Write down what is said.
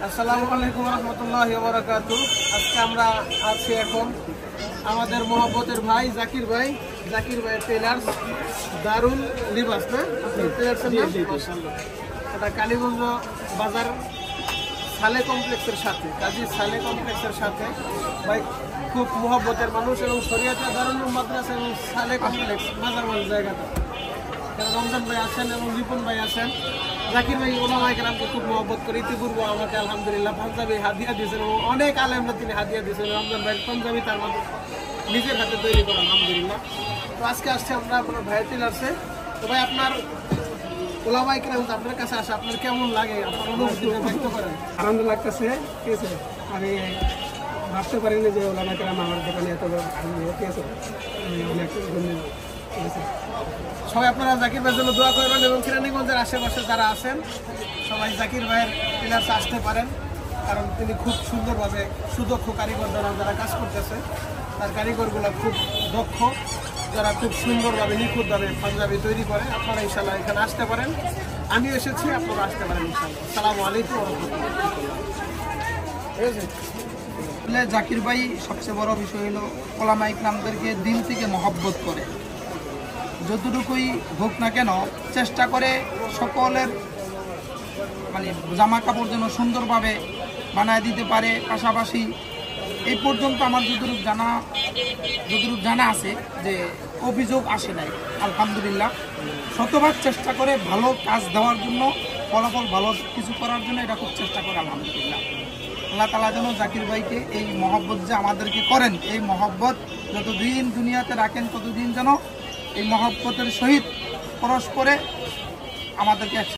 আসসালামু আলাইকুম রহমতুল্লাহি ওয়া বারাকাতুহু। আজকে আমরা আছি এখন আমাদের মহব্বতের ভাই জাকির ভাইয়ের টেলার্স দারুল লিবাস, না আপনার টেলার্সের নাম? মাশাআল্লাহ। এটা কালীগঞ্জ বাজার সালে কমপ্লেক্সের সাথে, কাজী সালে কমপ্লেক্সের সাথে ভাই খুব মহব্বতের মানুষ এবং শরিয়াতে দারুল মাদ্রাসা এবং সালে কমপ্লেক্স মাজারওয়াল জায়গাটা। রমজান ভাই আছেন এবং রিপন ভাই আছেন। জাকির ভাই ওলামায়ে কেরামকে খুব মহব্বত করে। ইতিপূর্বে আমাকে আলহামদুলিল্লাহ পাঞ্জাবি হাদিয়া দিয়েছেন এবং অনেক আলেমরা তিনি হাদিয়া দিয়েছেন। রমজান ভাইয়ের পাঞ্জাবি তার মধ্যে নিজের হাতে তৈরি করা, আলহামদুলিল্লাহ। তো আজকে আসছে আমরা আপনার ভাইয়ের টেলার্সে। তো ভাই আপনার ওলামায়ে কেরাম আপনার কাছে আসে, আপনার কেমন লাগে? আপনার অনুভূতিটা ব্যক্ত করেন। আনন্দ লাগতেছে, ঠিক আছে। আমি ভাবতে পারিনি যে ওলামায়ে কেরাম আমার দোকানে এত ঠিক আছে। আমি অনেক ধন্যবাদ, ঠিক আছে। সবাই আপনারা জাকির ভাইয়ের জন্য দোয়া করবেন এবং কেরানীগঞ্জের আশেপাশে যারা আছেন সবাই জাকির ভাইয়ের টেলার্সে আসতে পারেন, কারণ তিনি খুব সুন্দরভাবে সুদক্ষ কারিগর দ্বারা যারা কাজ করতেছে, তার কারিগরগুলো খুব দক্ষ, যারা খুব সুন্দরভাবে নিখুঁতভাবে পাঞ্জাবি তৈরি করে। আপনারা ইনশাল্লাহ এখানে আসতে পারেন। আমিও এসেছি, আপনারা আসতে পারেন ইনশাল্লাহ। আসসালামু আলাইকুম ওয়া রাহমাতুল্লাহ। ঠিক আছে। জাকির ভাই সবচেয়ে বড় বিষয় হলো ওলামায়ে কেরামদেরকে দিল থেকে মহব্বত করে। যতটুকুই হোক না কেন চেষ্টা করে সকলের মানে জামা কাপড় যেন সুন্দরভাবে বানায় দিতে পারে। পাশাপাশি এই পর্যন্ত আমার যতটুকু জানা আছে যে অভিযোগ আসে নাই, আলহামদুলিল্লাহ। শতভাগ চেষ্টা করে ভালো কাজ দেওয়ার জন্য, ফলাফল ভালো কিছু করার জন্য এটা খুব চেষ্টা করে, আলহামদুলিল্লাহ। আল্লাহ তাআলা যেন জাকির ভাইকে এই মহব্বত যে আমাদেরকে করেন, এই মহব্বত যতদিন দুনিয়াতে রাখেন ততদিন যেন এই মহব্বতের সহিত পরস্পরে আমাদেরকে